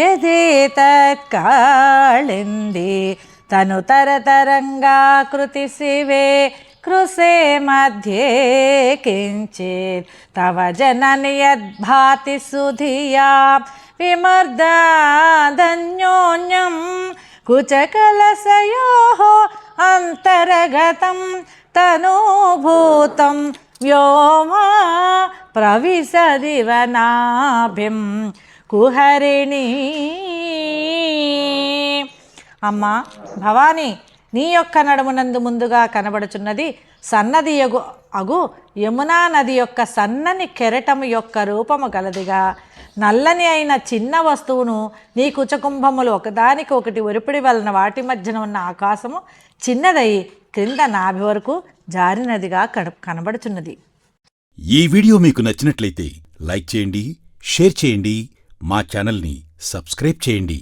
యదేతత్కాళింది తను తరతరంగాకృతి శివే కృషే మధ్యే కించిత్ తవ జనని యద్భాతి సుధియా విమర్దాదన్యోన్యం కుచకలశయోః అంతర్గతం తనూభూతం వ్యోమా ప్రవిశదివ నాభిం కుహరిణి. అమ్మా భవానీ, నీ యొక్క నడుమునందు ముందుగా కనబడుచున్నది సన్నది అగు యమునా నది యొక్క సన్నని కెరటము యొక్క రూపము గలదిగా, నల్లని అయిన చిన్న వస్తువును నీ కుచకుంభములు ఒకదానికి ఒకటి ఒరిపిడి వలన వాటి మధ్యన ఉన్న ఆకాశము చిన్నదై క్రింద నాభి వరకు జారినదిగా కనబడుచున్నది. ఈ వీడియో మీకు నచ్చినట్లయితే లైక్ చేయండి, షేర్ చేయండి, మా ఛానల్ని సబ్స్క్రైబ్ చేయండి.